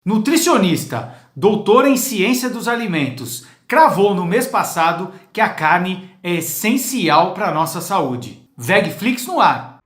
Nutricionista, doutora em ciência dos alimentos, cravou no mês passado que a carne é essencial para a nossa saúde. Vegflix no ar!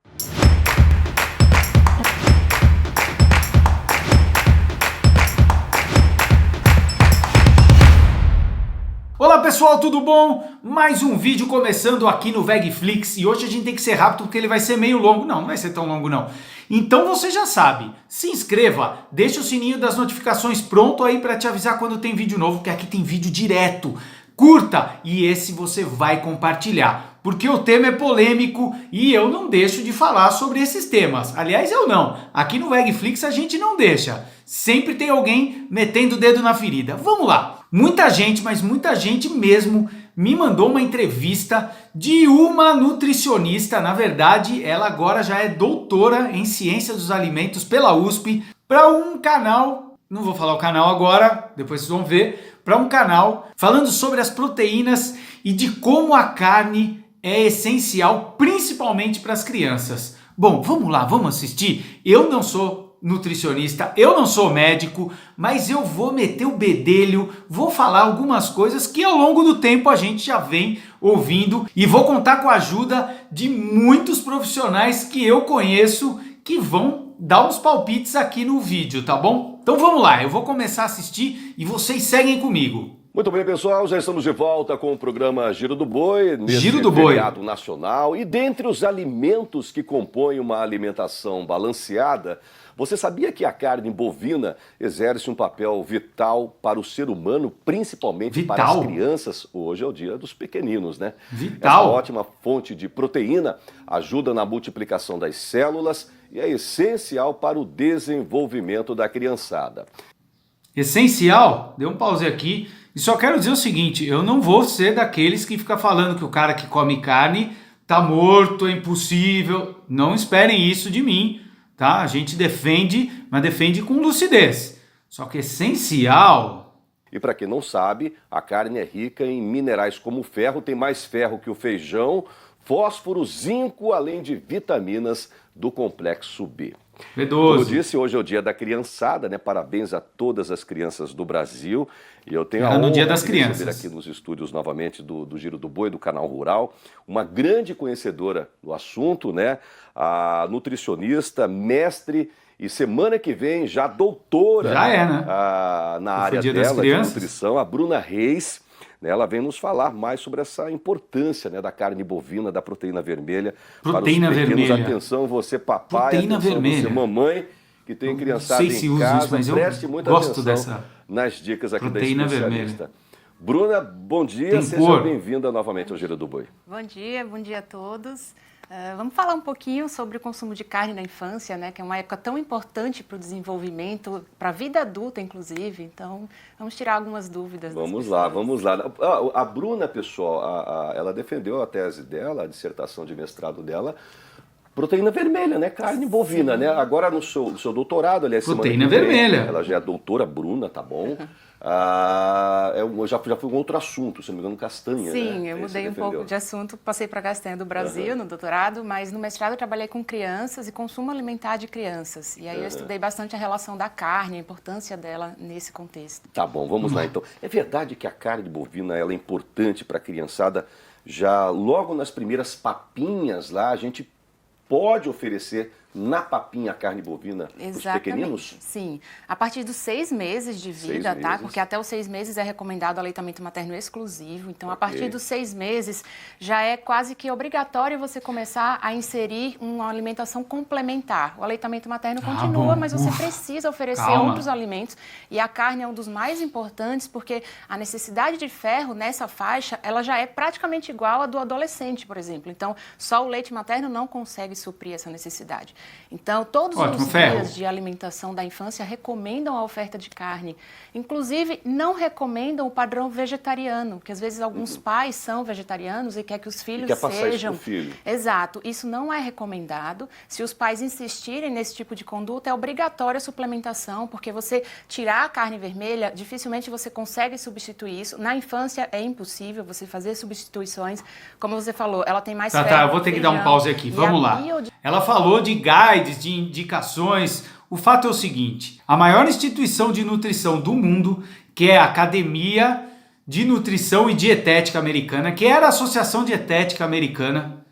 Olá pessoal, tudo bom? Mais um vídeo começando aqui no Vegflix e hoje a gente tem que ser rápido porque ele vai ser meio longo. Não vai ser tão longo não. Então você já sabe, se inscreva, deixa o sininho das notificações pronto aí para te avisar quando tem vídeo novo, que aqui tem vídeo direto. Curta e esse você vai compartilhar, porque o tema é polêmico e eu não deixo de falar sobre esses temas. Aliás, eu não. Aqui no Vegflix a gente não deixa. Sempre tem alguém metendo o dedo na ferida. Vamos lá. Muita gente, mas muita gente mesmo, me mandou uma entrevista de uma nutricionista. Na verdade, ela agora já é doutora em ciência dos alimentos pela USP, para um canal, não vou falar o canal agora, depois vocês vão ver, para um canal falando sobre as proteínas e de como a carne é essencial, principalmente para as crianças. Bom, vamos lá, vamos assistir. Eu não sou nutricionista, eu não sou médico, mas eu vou meter o bedelho, vou falar algumas coisas que ao longo do tempo a gente já vem ouvindo e vou contar com a ajuda de muitos profissionais que eu conheço que vão dar uns palpites aqui no vídeo, tá bom? Então vamos lá, eu vou começar a assistir e vocês seguem comigo. Muito bem, pessoal, já estamos de volta com o programa Giro do Boi, nesse feriado nacional. E dentre os alimentos que compõem uma alimentação balanceada, você sabia que a carne bovina exerce um papel vital para o ser humano, principalmente para as crianças? Hoje é o dia dos pequeninos, né? Vital. Essa ótima fonte de proteína ajuda na multiplicação das células e é essencial para o desenvolvimento da criançada. Essencial? Dê um pause aqui. E só quero dizer o seguinte, eu não vou ser daqueles que fica falando que o cara que come carne tá morto, é impossível. Não esperem isso de mim, tá? A gente defende, mas defende com lucidez. Só que essencial... E para quem não sabe, a carne é rica em minerais como o ferro, tem mais ferro que o feijão, fósforo, zinco, além de vitaminas do complexo B. B12. Como eu disse, hoje é o dia da criançada, né? Parabéns a todas as crianças do Brasil. E eu tenho a honra de receber aqui nos estúdios novamente do Giro do Boi, do Canal Rural, uma grande conhecedora do assunto, né? A nutricionista, mestre e semana que vem já doutora na área dela de nutrição, a Bruna Reis. Ela vem nos falar mais sobre essa importância, né, da carne bovina, da proteína vermelha. Proteína para os pequenos. vermelha. Atenção, você papai, proteína atenção vermelha. Você mamãe, que tem criançada em casa, preste muita atenção nas dicas aqui proteína da especialista. Vermelha. Bruna, bom dia, seja bem-vinda novamente ao Giro do Boi. Bom dia a todos. Vamos falar um pouquinho sobre o consumo de carne na infância, né, que é uma época tão importante para o desenvolvimento, para a vida adulta, inclusive. Então, vamos tirar algumas dúvidas. Vamos lá. A Bruna, pessoal, ela defendeu a tese dela, a dissertação de mestrado dela, proteína vermelha, né? Carne bovina, né? Agora no seu doutorado, aliás, proteína vermelha. Ela já é doutora Bruna, tá bom? Eu já fui com outro assunto, se não me engano, castanha. Sim, né? eu mudei um pouco de assunto, passei para castanha do Brasil no doutorado, mas no mestrado eu trabalhei com crianças e consumo alimentar de crianças. E aí eu estudei bastante a relação da carne, a importância dela nesse contexto. Tá bom, vamos lá então. É verdade que a carne bovina ela é importante para a criançada? Já logo nas primeiras papinhas lá, a gente pode oferecer na papinha a carne bovina para os pequeninos? Sim. A partir dos 6 meses de vida, tá? Porque até os 6 meses é recomendado aleitamento materno exclusivo. Então, a partir dos 6 meses, já é quase que obrigatório você começar a inserir uma alimentação complementar. O aleitamento materno continua, mas você precisa oferecer outros alimentos. E a carne é um dos mais importantes, porque a necessidade de ferro nessa faixa, ela já é praticamente igual à do adolescente, por exemplo. Então, só o leite materno não consegue suprir essa necessidade. Então, todos os guias de alimentação da infância recomendam a oferta de carne. Inclusive, não recomendam o padrão vegetariano, porque às vezes alguns pais são vegetarianos e quer que os filhos sejam. Passar isso pro filho. Exato. Isso não é recomendado. Se os pais insistirem nesse tipo de conduta, é obrigatória a suplementação, porque você tirar a carne vermelha, dificilmente você consegue substituir isso. Na infância é impossível você fazer substituições. Como você falou, ela tem mais ferro. Eu vou ter que dar um pause aqui. Vamos lá. Ela falou de guides, de indicações, O fato é o seguinte, a maior instituição de nutrição do mundo, que é a Academia de Nutrição e Dietética Americana, que era a Associação Dietética Americana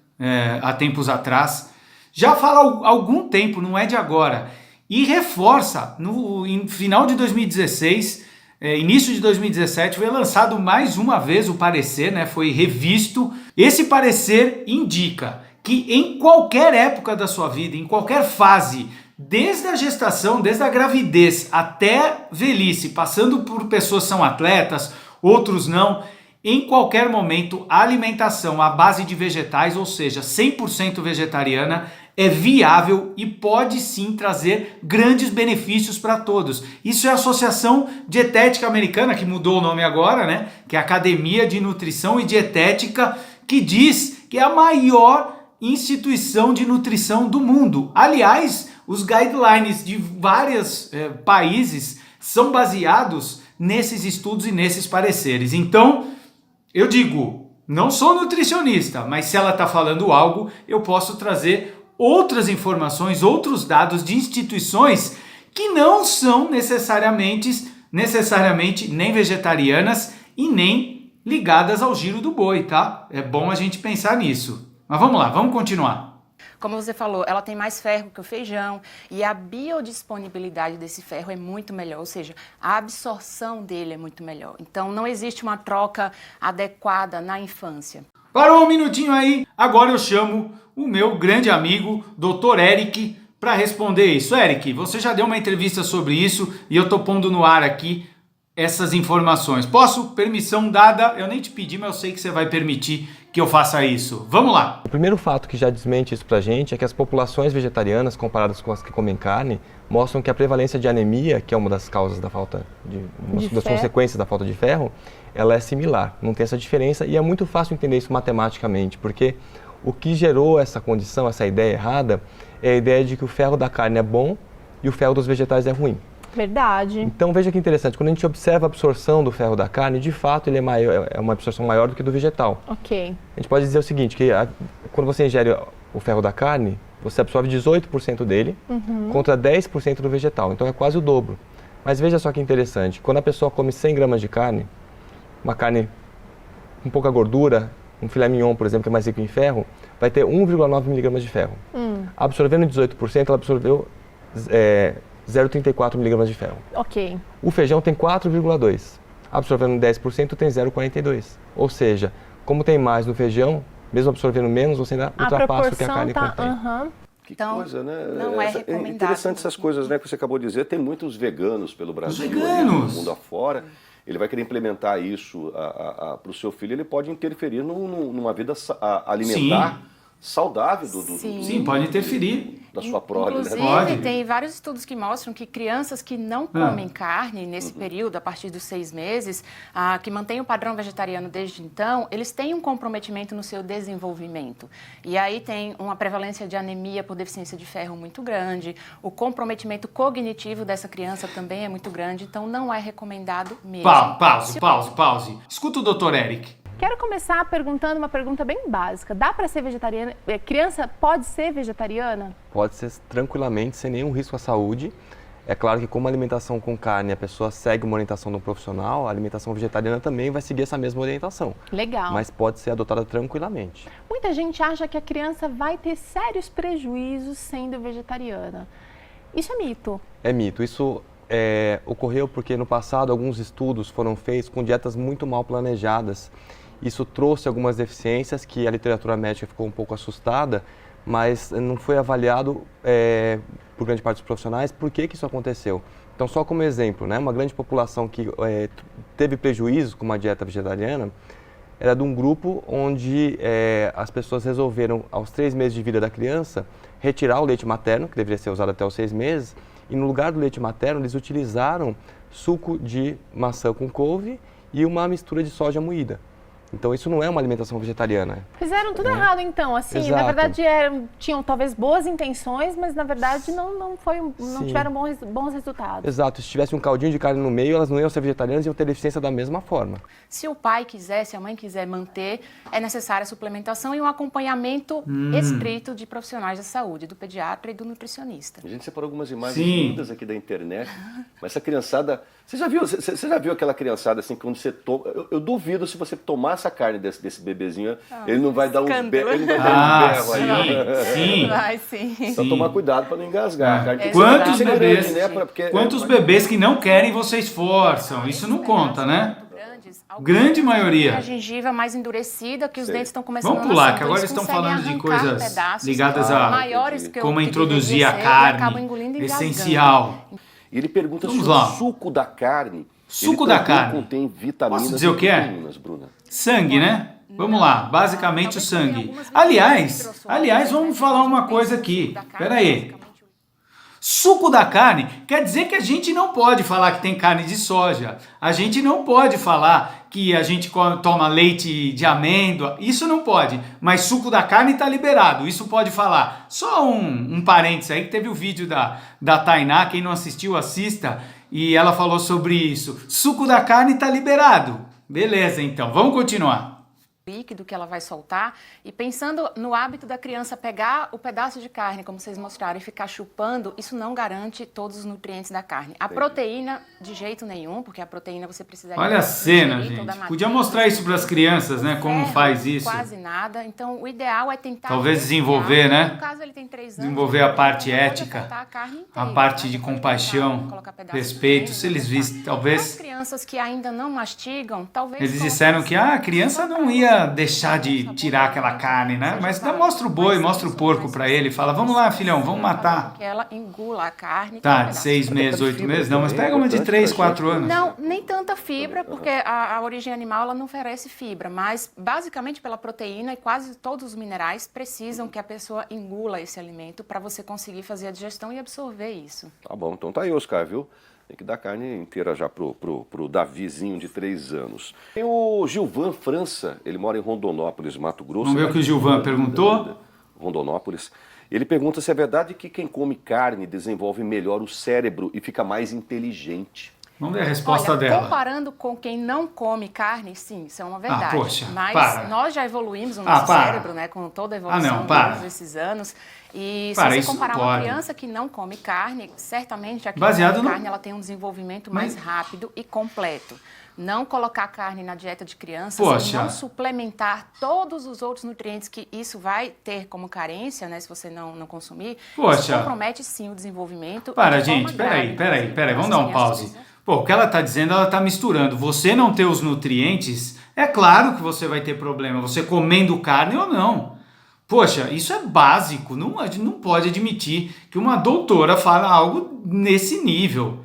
há tempos atrás, já fala há algum tempo, não é de agora, e reforça, no final de 2016, início de 2017, foi lançado mais uma vez o parecer, né, foi revisto. Esse parecer indica que em qualquer época da sua vida, em qualquer fase, desde a gestação, desde a gravidez até velhice, passando por pessoas que são atletas, outros não, em qualquer momento, a alimentação à base de vegetais, ou seja, 100% vegetariana, é viável e pode sim trazer grandes benefícios para todos. Isso é a Associação Dietética Americana, que mudou o nome agora, né? Que é a Academia de Nutrição e Dietética, que diz que é a maior instituição de nutrição do mundo. Aliás, os guidelines de vários países são baseados nesses estudos e nesses pareceres. Então, eu digo, não sou nutricionista, mas se ela está falando algo, eu posso trazer outras informações, outros dados de instituições que não são necessariamente nem vegetarianas e nem ligadas ao giro do boi, tá? É bom a gente pensar nisso. Mas vamos lá, vamos continuar. Como você falou, ela tem mais ferro que o feijão e a biodisponibilidade desse ferro é muito melhor, ou seja, a absorção dele é muito melhor. Então não existe uma troca adequada na infância. Parou um minutinho aí, agora eu chamo o meu grande amigo, Dr. Eric, para responder isso. Eric, você já deu uma entrevista sobre isso e eu tô pondo no ar aqui essas informações. Posso? Permissão dada, eu nem te pedi, mas eu sei que você vai permitir que eu faça isso. Vamos lá! O primeiro fato que já desmente isso pra gente é que as populações vegetarianas, comparadas com as que comem carne, mostram que a prevalência de anemia, que é uma das causas da falta das consequências da falta de ferro, ela é similar, não tem essa diferença e é muito fácil entender isso matematicamente, porque o que gerou essa condição, essa ideia errada, é a ideia de que o ferro da carne é bom e o ferro dos vegetais é ruim. Verdade. Então veja que interessante, quando a gente observa a absorção do ferro da carne, de fato ele é uma absorção maior do que do vegetal. Ok. A gente pode dizer o seguinte, que quando você ingere o ferro da carne, você absorve 18% dele contra 10% do vegetal, então é quase o dobro. Mas veja só que interessante, quando a pessoa come 100 gramas de carne, uma carne com pouca gordura, um filé mignon, por exemplo, que é mais rico em ferro, vai ter 1,9 miligramas de ferro. Absorvendo 18%, ela absorveu 0,34 miligramas de ferro. Ok. O feijão tem 4,2. Absorvendo 10% tem 0,42. Ou seja, como tem mais no feijão, mesmo absorvendo menos, você ainda ultrapassa o que a carne contém. Que então, coisa, né? Não é recomendado. É interessante essas coisas, né, que você acabou de dizer. Tem muitos veganos pelo Brasil, veganos. No mundo afora. Ele vai querer implementar isso para o seu filho, ele pode interferir numa vida alimentar saudável Sim, pode interferir. Da sua prole, inclusive, né? Pode. Tem vários estudos que mostram que crianças que não comem carne nesse período, a partir dos 6 meses, que mantêm o padrão vegetariano desde então, eles têm um comprometimento no seu desenvolvimento. E aí tem uma prevalência de anemia por deficiência de ferro muito grande, o comprometimento cognitivo dessa criança também é muito grande, então não é recomendado mesmo. Pause. Escuta o Dr. Eric. Quero começar perguntando uma pergunta bem básica. Dá para ser vegetariana? Criança pode ser vegetariana? Pode ser tranquilamente, sem nenhum risco à saúde. É claro que como a alimentação com carne, a pessoa segue uma orientação de um profissional, a alimentação vegetariana também vai seguir essa mesma orientação. Legal. Mas pode ser adotada tranquilamente. Muita gente acha que a criança vai ter sérios prejuízos sendo vegetariana. Isso é mito? É mito. Isso ocorreu porque no passado alguns estudos foram feitos com dietas muito mal planejadas. Isso trouxe algumas deficiências que a literatura médica ficou um pouco assustada, mas não foi avaliado por grande parte dos profissionais por que isso aconteceu. Então, só como exemplo, né, uma grande população que teve prejuízo com uma dieta vegetariana era de um grupo onde as pessoas resolveram, aos 3 meses de vida da criança, retirar o leite materno, que deveria ser usado até os 6 meses, e no lugar do leite materno eles utilizaram suco de maçã com couve e uma mistura de soja moída. Então isso não é uma alimentação vegetariana. Fizeram tudo errado então, assim, Exato. na verdade tinham talvez boas intenções, mas na verdade não tiveram bons resultados. Exato, se tivesse um caldinho de carne no meio, elas não iam ser vegetarianas e iam ter deficiência da mesma forma. Se o pai quiser, se a mãe quiser manter, é necessária a suplementação e um acompanhamento estrito de profissionais da saúde, do pediatra e do nutricionista. A gente separou algumas imagens lindas aqui da internet, mas essa criançada... Você já viu aquela criançada assim, quando você toma... Eu duvido se você tomar essa carne desse bebezinho, ele não vai dar uns berros aí. Sim. Vai sim. Então tomar cuidado para não engasgar. Quantos bebês que não querem você esforçam? Isso não conta, né? Grande maioria. A gengiva mais endurecida, que os dentes estão começando a nascer. Vamos pular, que então agora eles estão conseguem falando de arrancar coisas ligadas a maiores que como que introduzir a deveria ser, e acabam carne, engolindo e engasgando. essencial. E ele pergunta se Vamos o lá. suco da carne, Suco ele da também carne. contém vitaminas. Posso dizer o que é? Bruna. Sangue, né? Vamos lá, basicamente o sangue. Aliás, vamos falar uma coisa aqui. Pera aí. Suco da carne quer dizer que a gente não pode falar que tem carne de soja. A gente não pode falar que a gente toma leite de amêndoa. Isso não pode. Mas suco da carne está liberado. Isso pode falar. Só um parênteses aí, que teve o vídeo da Tainá. Quem não assistiu, assista. E ela falou sobre isso. Suco da carne está liberado. Beleza, então. Vamos continuar. Líquido que ela vai soltar e pensando no hábito da criança pegar o pedaço de carne, como vocês mostraram, e ficar chupando, isso não garante todos os nutrientes da carne. A proteína, de jeito nenhum, porque a proteína você precisa... Olha a cena, gente. Podia mostrar isso para as crianças, né? Como faz isso. Quase nada. Então, o ideal é tentar... Talvez desenvolver, né? No caso, ele tem 3 anos. Desenvolver a parte ética, a parte de compaixão, respeito. Se eles vissem, talvez... As crianças que ainda não mastigam, talvez... Eles disseram que a criança não ia deixar de tirar aquela carne, né? Mas mostra o boi, mostra o porco pra ele, fala, vamos lá, filhão, vamos matar. Que ela engula a carne. Tá, de 6 meses, 8 meses, não, mas pega uma de 3, 4 anos. Não, nem tanta fibra, porque a origem animal ela não oferece fibra, mas basicamente pela proteína e quase todos os minerais precisam que a pessoa engula esse alimento para você conseguir fazer a digestão e absorver isso. Tá bom, então tá aí, Oscar, viu? Tem que dar carne inteira já pro Davizinho de 3 anos. Tem o Gilvan França, ele mora em Rondonópolis, Mato Grosso. Vamos ver o que o Gilvan perguntou? Rondonópolis. Ele pergunta se é verdade que quem come carne desenvolve melhor o cérebro e fica mais inteligente. Vamos ver a resposta dela. Comparando com quem não come carne, sim, isso é uma verdade. Poxa, mas nós já evoluímos o nosso cérebro, né, com toda a evolução todos esses anos. E se você comparar uma criança que não come carne, certamente a criança que come carne ela tem um desenvolvimento mais rápido e completo. Não colocar carne na dieta de crianças e não suplementar todos os outros nutrientes que isso vai ter como carência, né, se você não consumir, isso compromete sim o desenvolvimento. Gente, peraí, vamos dar um pause. Pô, o que ela está dizendo, ela está misturando. Você não ter os nutrientes, é claro que você vai ter problema, você comendo carne ou não. Poxa, isso é básico, a gente não pode admitir que uma doutora fale algo nesse nível.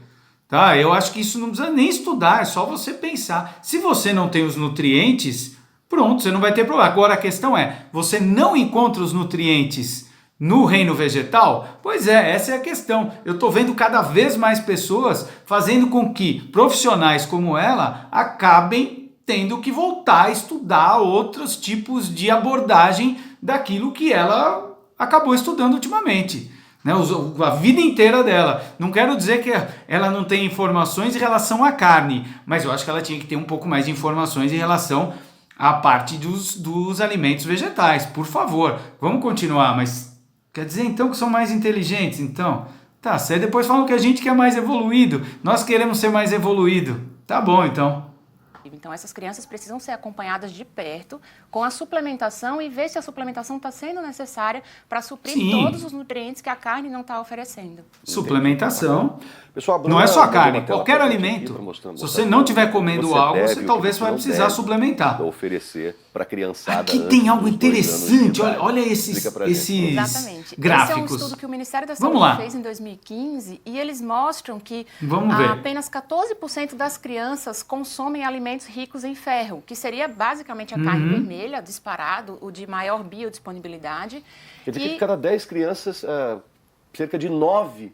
Tá? Eu acho que isso não precisa nem estudar, é só você pensar. Se você não tem os nutrientes, pronto, você não vai ter problema. Agora a questão é, você não encontra os nutrientes no reino vegetal? Pois é, essa é a questão. Eu estou vendo cada vez mais pessoas fazendo com que profissionais como ela acabem tendo que voltar a estudar outros tipos de abordagem daquilo que ela acabou estudando ultimamente. Né, a vida inteira dela. Não quero dizer que ela não tem informações em relação à carne, mas eu acho que ela tinha que ter um pouco mais de informações em relação à parte dos alimentos vegetais. Por favor, vamos continuar, mas quer dizer então que são mais inteligentes? Então, tá certo. Depois falam que a gente quer mais evoluído. Nós queremos ser mais evoluído. Tá bom, então. Então, essas crianças precisam ser acompanhadas de perto com a suplementação e ver se a suplementação está sendo necessária para suprir todos os nutrientes que a carne não está oferecendo. Suplementação. Pessoal, não é só carne, qualquer alimento. Se você não estiver comendo algo, você talvez vai precisar suplementar. Oferecer para a criançada. Aqui tem algo interessante, olha esses gráficos. Esse é um estudo que o Ministério da Saúde fez em 2015 e eles mostram que apenas 14% das crianças consomem alimentos ricos em ferro, que seria basicamente a carne vermelha, disparado, o de maior biodisponibilidade. Quer dizer que de cada 10 crianças, cerca de 9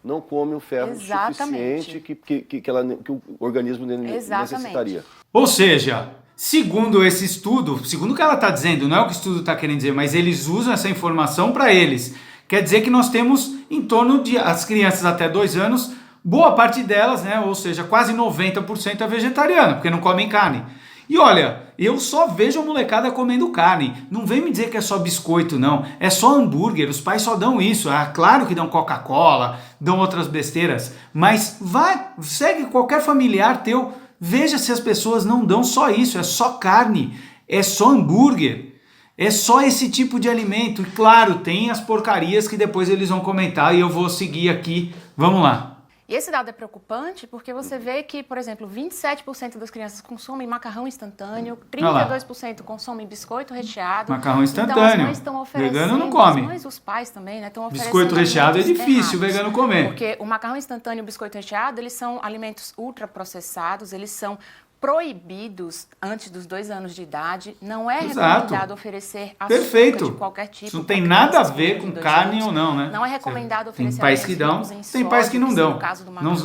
não comem o ferro suficiente que o organismo necessitaria. Ou seja, segundo esse estudo, segundo o que ela está dizendo, não é o que o estudo está querendo dizer, mas eles usam essa informação para eles. Quer dizer que nós temos em torno de, as crianças até 2 anos, boa parte delas, né, ou seja, quase 90% é vegetariana, porque não comem carne. E olha, eu só vejo a molecada comendo carne. Não vem me dizer que é só biscoito, não. É só hambúrguer, os pais só dão isso. Ah, claro que dão Coca-Cola, dão outras besteiras. Mas vai, segue qualquer familiar teu, veja se as pessoas não dão só isso. É só carne, é só hambúrguer. É só esse tipo de alimento. E claro, tem as porcarias que depois eles vão comentar e eu vou seguir aqui. Vamos lá. E esse dado é preocupante porque você vê que, por exemplo, 27% das crianças consomem macarrão instantâneo, 32% consomem biscoito recheado. Macarrão instantâneo. Então as mães estão oferecendo, vegano não come. As mães, os pais também, né, estão oferecendo. Biscoito recheado é difícil o errados, vegano comer. Porque o macarrão instantâneo e o biscoito recheado, eles são alimentos ultraprocessados, eles são proibidos antes dos 2 anos de idade. Não é recomendado oferecer açúcar de qualquer tipo. Isso não tem nada a ver com carne ou não, né? Não é recomendado oferecer. Tem pais que dão, tem pais que não dão.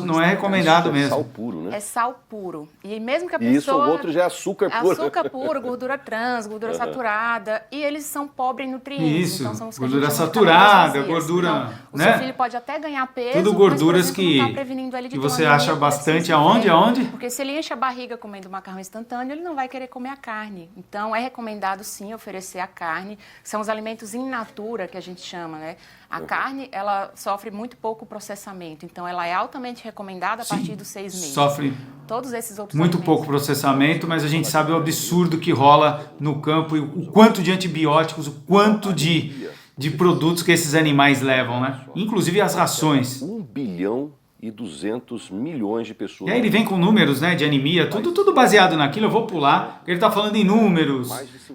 Não é recomendado mesmo. É sal puro, né? É sal puro. E mesmo que a pessoa... Isso, o outro já é açúcar puro. Açúcar puro, gordura trans, gordura saturada. E eles são pobres em nutrientes. Isso, então são os que gordura saturada, gordura... Então, o né? seu filho pode até ganhar peso, tudo gorduras mas, por exemplo, não tá prevenindo ele de que você acha bastante aonde? Porque se ele enche a barriga comendo macarrão instantâneo, ele não vai querer comer a carne. Então, é recomendado, sim, oferecer a carne. São os alimentos in natura, que a gente chama, né? A carne, ela sofre muito pouco processamento. Então, ela é altamente recomendada a partir dos 6 meses. Sofre todos esses outros muito pouco processamento, mas a gente sabe o absurdo que rola no campo e o quanto de antibióticos, o quanto de produtos que esses animais levam, né? Inclusive as rações. 1 bilhão e 200 milhões de pessoas. E aí ele vem com números, né, de anemia, tudo baseado naquilo. Eu vou pular, porque ele está falando em números,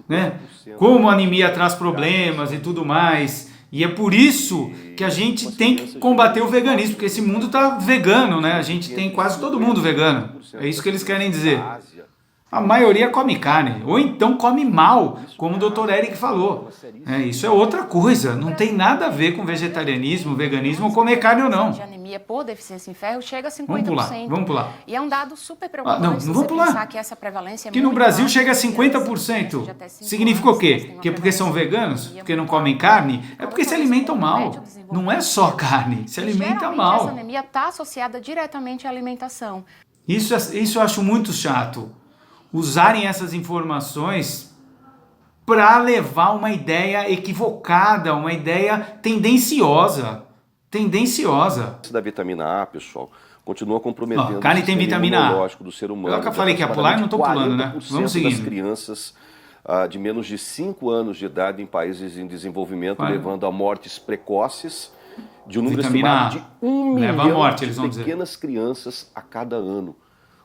né, como a anemia traz problemas e tudo mais. E é por isso que a gente tem que combater o veganismo, porque esse mundo está vegano, né? A gente tem quase todo mundo vegano. É isso que eles querem dizer. A maioria come carne, ou então come mal, como o Dr. Eric falou. Isso é outra coisa, não tem nada a ver com vegetarianismo, veganismo, ou comer carne ou não. De anemia por deficiência em ferro chega a 50%. Vamos pular. E é um dado super preocupante não vamos pular. Pensar que essa prevalência é que no Brasil chega a 50%. Significa o quê? Que é porque são veganos? Porque não comem carne? É porque se alimentam mal. Não é só carne, se alimenta mal. Essa anemia está associada diretamente à alimentação. Isso eu acho muito chato. Usarem essas informações para levar uma ideia equivocada, uma ideia tendenciosa. Da vitamina A, pessoal, continua comprometendo carne tem vitamina A. Do ser humano. Eu falei que ia pular e não estou pulando, né? Vamos seguindo. Das crianças de menos de 5 anos de idade em países em desenvolvimento, levando a mortes precoces de um número estimado de 1 milhão de pequenas crianças a cada ano.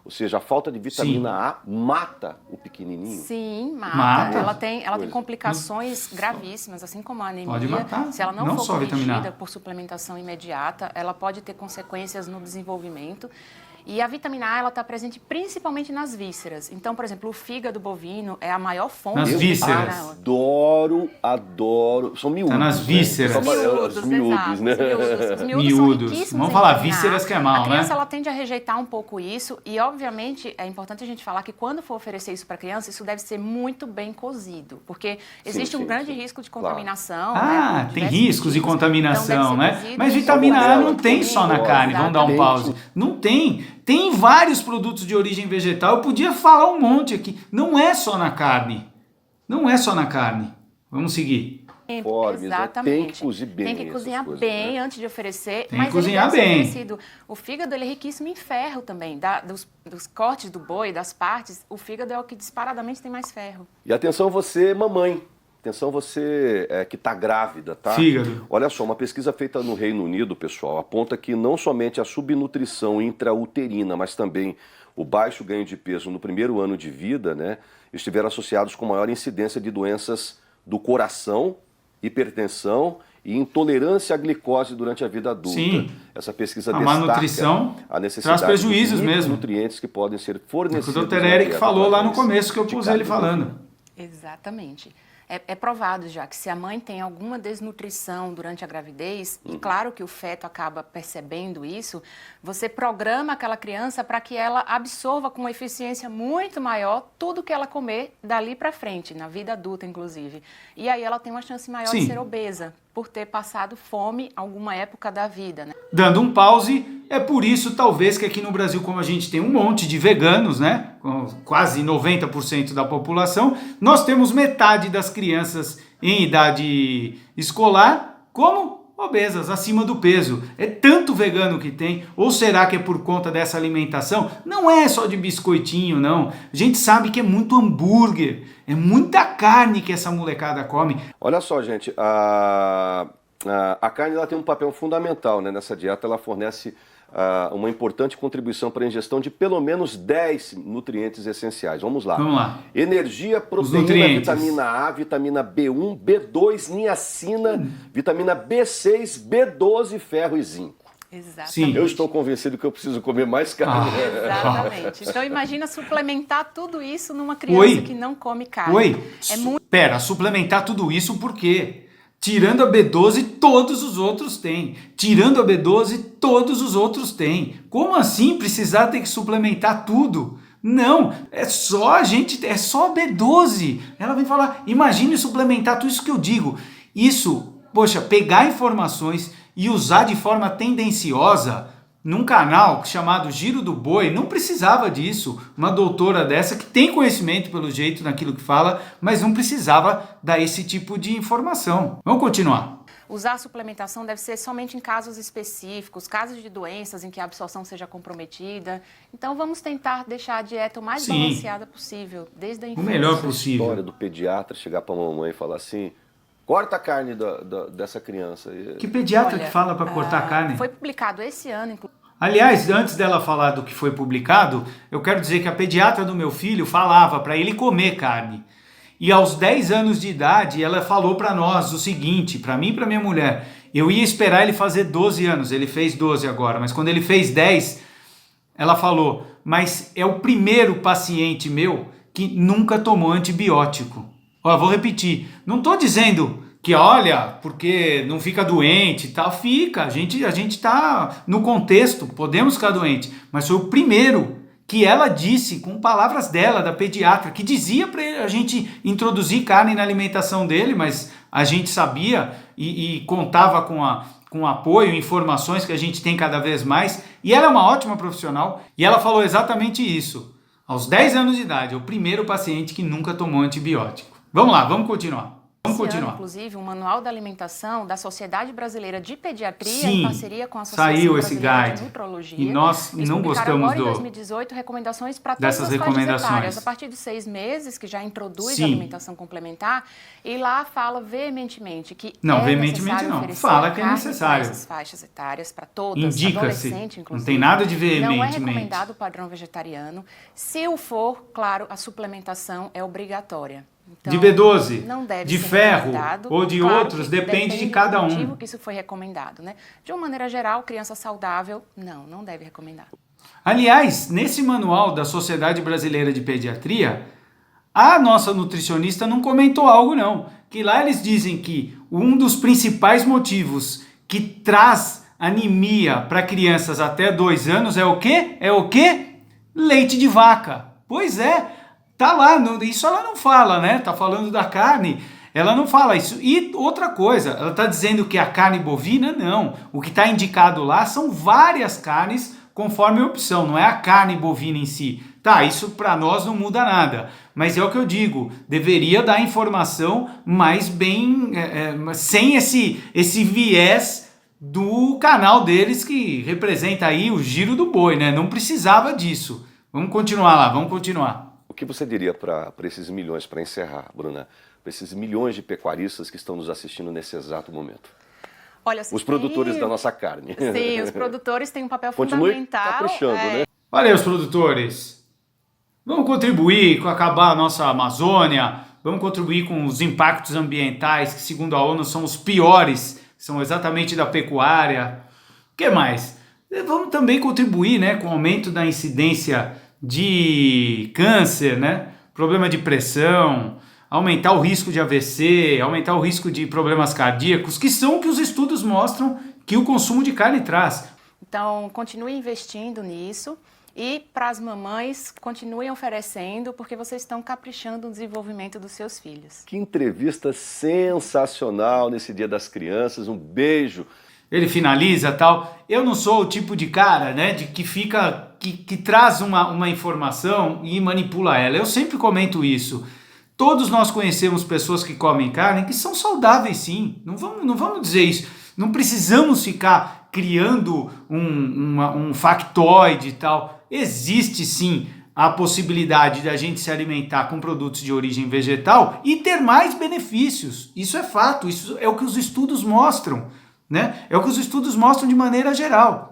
Ou seja, a falta de vitamina A mata o pequenininho. Sim, mata. Ela tem complicações gravíssimas, assim como a anemia. Pode matar. Se ela não for corrigida por suplementação imediata, ela pode ter consequências no desenvolvimento. E a vitamina A, ela está presente principalmente nas vísceras. Então, por exemplo, o fígado bovino é a maior fonte. Nas vísceras. Adoro. São miúdos. Tá nas vísceras. Os miúdos, né? Os miúdos são riquíssimos. Vamos falar vísceras que é mal, né? A criança, ela tende a rejeitar um pouco isso. E, obviamente, é importante a gente falar que quando for oferecer isso para a criança, isso deve ser muito bem cozido. Porque existe um grande risco de contaminação. Né, tem riscos de contaminação, né? Mas vitamina A não tem só na carne. Vamos dar um pause. Não tem. Tem vários produtos de origem vegetal. Eu podia falar um monte aqui. Não é só na carne. Vamos seguir. Exatamente. Tem que cozinhar bem. Tem que cozinhar bem antes de oferecer. Tem que cozinhar bem. O fígado, ele é riquíssimo em ferro também. Dos cortes do boi, das partes, o fígado é o que disparadamente tem mais ferro. E atenção você, mamãe. Atenção você que está grávida, tá? Fígado. Olha só, uma pesquisa feita no Reino Unido, pessoal, aponta que não somente a subnutrição intrauterina, mas também o baixo ganho de peso no primeiro ano de vida, né, estiveram associados com maior incidência de doenças do coração, hipertensão e intolerância à glicose durante a vida adulta. Sim. Essa pesquisa destaca má nutrição a necessidade traz prejuízos de mesmo. nutrientes que podem ser fornecidos. O Dr. Eric falou lá no começo que eu pus ele falando. Exatamente. É provado já que se a mãe tem alguma desnutrição durante a gravidez, e claro que o feto acaba percebendo isso, você programa aquela criança para que ela absorva com uma eficiência muito maior tudo que ela comer dali para frente, na vida adulta inclusive. E aí ela tem uma chance maior de ser obesa, por ter passado fome alguma época da vida, né? Dando um pause, é por isso talvez que aqui no Brasil, como a gente tem um monte de veganos, né, quase 90% da população, nós temos metade das crianças em idade escolar como obesas, acima do peso. É tanto vegano que tem, ou será que é por conta dessa alimentação? Não é só de biscoitinho, não. A gente sabe que é muito hambúrguer, é muita carne que essa molecada come. Olha só, gente, a carne ela tem um papel fundamental, né, nessa dieta. Ela fornece uma importante contribuição para a ingestão de pelo menos 10 nutrientes essenciais. Vamos lá. Vamos lá. Energia, proteína, vitamina A, vitamina B1, B2, niacina, vitamina B6, B12, ferro e zinco. Exatamente. Sim. Eu estou convencido que eu preciso comer mais carne. Exatamente. Então imagina suplementar tudo isso numa criança que não come carne. Pera, suplementar tudo isso por quê? Tirando a B12, todos os outros têm. Tirando a B12, todos os outros têm. Como assim precisar ter que suplementar tudo? Não, é só a B12. Ela vem falar, imagine suplementar tudo isso que eu digo. Isso, poxa, pegar informações e usar de forma tendenciosa num canal chamado Giro do Boi, não precisava disso. Uma doutora dessa que tem conhecimento pelo jeito naquilo que fala, mas não precisava dar esse tipo de informação. Vamos continuar. Usar a suplementação deve ser somente em casos específicos, casos de doenças em que a absorção seja comprometida. Então vamos tentar deixar a dieta o mais balanceada possível, desde a infância. O melhor possível. A história do pediatra chegar para a mamãe e falar assim, corta a carne dessa criança. Que pediatra que fala para cortar a carne? Foi publicado esse ano, inclusive. Aliás, antes dela falar do que foi publicado, eu quero dizer que a pediatra do meu filho falava para ele comer carne. E aos 10 anos de idade, ela falou para nós o seguinte, para mim e para minha mulher, eu ia esperar ele fazer 12 anos, ele fez 12 agora, mas quando ele fez 10, ela falou, mas é o primeiro paciente meu que nunca tomou antibiótico. Ó, vou repetir, não estou dizendo que olha, porque não fica doente e tal, fica, a gente tá no contexto, podemos ficar doente, mas foi o primeiro que ela disse, com palavras dela, da pediatra, que dizia para a gente introduzir carne na alimentação dele, mas a gente sabia e contava com apoio, informações que a gente tem cada vez mais, e ela é uma ótima profissional, e ela falou exatamente isso, aos 10 anos de idade, é o primeiro paciente que nunca tomou antibiótico. Vamos lá, vamos continuar. Vamos continuar. Ano, inclusive, um manual da alimentação da Sociedade Brasileira de Pediatria, em parceria com a Associação saiu esse Brasileira guide. de Nutrologia. E nós não gostamos agora, em 2018, recomendações para todas dessas as recomendações. faixas etárias. A partir de 6 meses, que já introduz a alimentação complementar, e lá fala veementemente que veementemente não. Fala que é necessário. Essas faixas etárias para todas, indica-se, adolescente, inclusive. Não tem nada de veementemente. Não é recomendado o padrão vegetariano. Se o for, claro, a suplementação é obrigatória. Então, de B12, não deve de ser ferro ou de outros, depende de cada um. Do motivo que isso foi recomendado, né? De uma maneira geral, criança saudável, não deve recomendar. Aliás, nesse manual da Sociedade Brasileira de Pediatria, a nossa nutricionista não comentou algo não, que lá eles dizem que um dos principais motivos que traz anemia para crianças até 2 anos é o quê? É o quê? Leite de vaca. Pois é. Tá lá, isso ela não fala, né? Tá falando da carne, ela não fala isso. E outra coisa, ela tá dizendo que a carne bovina, não. O que está indicado lá são várias carnes conforme a opção, não é a carne bovina em si. Tá, isso para nós não muda nada, mas é o que eu digo, deveria dar informação mais bem, sem esse viés do canal deles que representa aí o Giro do Boi, né? Não precisava disso. Vamos continuar lá, vamos continuar. O que você diria para esses milhões, para encerrar, Bruna, para esses milhões de pecuaristas que estão nos assistindo nesse exato momento? Olha, os produtores da nossa carne. Sim, os produtores têm um papel fundamental. Caprichando, né? Olha aí os produtores. Vamos contribuir com acabar a nossa Amazônia, vamos contribuir com os impactos ambientais, que segundo a ONU são os piores, são exatamente da pecuária. O que mais? Vamos também contribuir, né, com o aumento da incidência de câncer, né? Problema de pressão, aumentar o risco de AVC, aumentar o risco de problemas cardíacos, que são o que os estudos mostram que o consumo de carne traz. Então, continue investindo nisso. E para as mamães, continuem oferecendo, porque vocês estão caprichando no desenvolvimento dos seus filhos. Que entrevista sensacional nesse Dia das Crianças. Um beijo. Ele finaliza tal. Eu não sou o tipo de cara, né, que traz uma informação e manipula ela. Eu sempre comento isso. Todos nós conhecemos pessoas que comem carne que são saudáveis, sim. Não vamos dizer isso. Não precisamos ficar criando um factoide e tal. Existe sim a possibilidade da gente se alimentar com produtos de origem vegetal e ter mais benefícios. Isso é fato, isso é o que os estudos mostram, né? É o que os estudos mostram de maneira geral.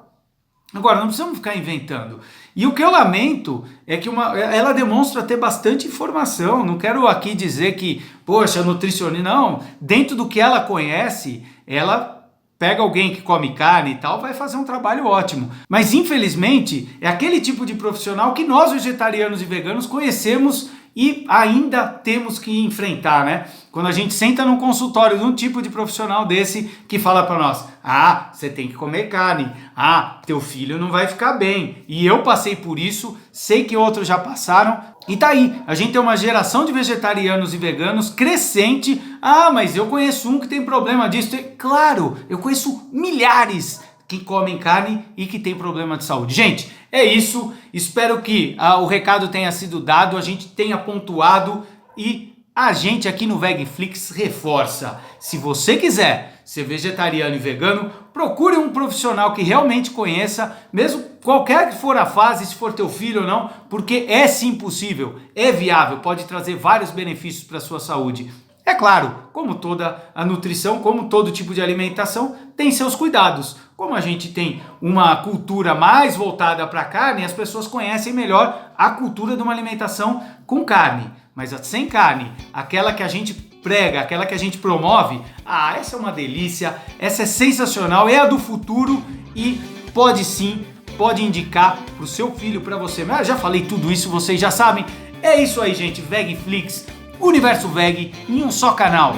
Agora, não precisamos ficar inventando. E o que eu lamento é que ela demonstra ter bastante informação. Não quero aqui dizer que, poxa, nutricionista. Não, dentro do que ela conhece, ela pega alguém que come carne e tal, vai fazer um trabalho ótimo. Mas, infelizmente, é aquele tipo de profissional que nós, vegetarianos e veganos, conhecemos e ainda temos que enfrentar, né? Quando a gente senta num consultório de um tipo de profissional desse que fala para nós, você tem que comer carne, teu filho não vai ficar bem. E eu passei por isso, sei que outros já passaram, e tá aí, a gente tem uma geração de vegetarianos e veganos crescente. Mas eu conheço um que tem problema disso. Claro, eu conheço milhares que comem carne e que tem problema de saúde. Gente, é isso. Espero que o recado tenha sido dado, a gente tenha pontuado e a gente aqui no VegFlix reforça. Se você quiser ser vegetariano e vegano, procure um profissional que realmente conheça, mesmo qualquer que for a fase, se for teu filho ou não, porque é sim possível, é viável, pode trazer vários benefícios para a sua saúde. É claro, como toda a nutrição, como todo tipo de alimentação, tem seus cuidados. Como a gente tem uma cultura mais voltada para a carne, as pessoas conhecem melhor a cultura de uma alimentação com carne. Mas sem carne, aquela que a gente prega, aquela que a gente promove, essa é uma delícia, essa é sensacional, é a do futuro e pode indicar para o seu filho, para você. Mas eu já falei tudo isso, vocês já sabem. É isso aí, gente. VegFlix, Universo Veg em um só canal.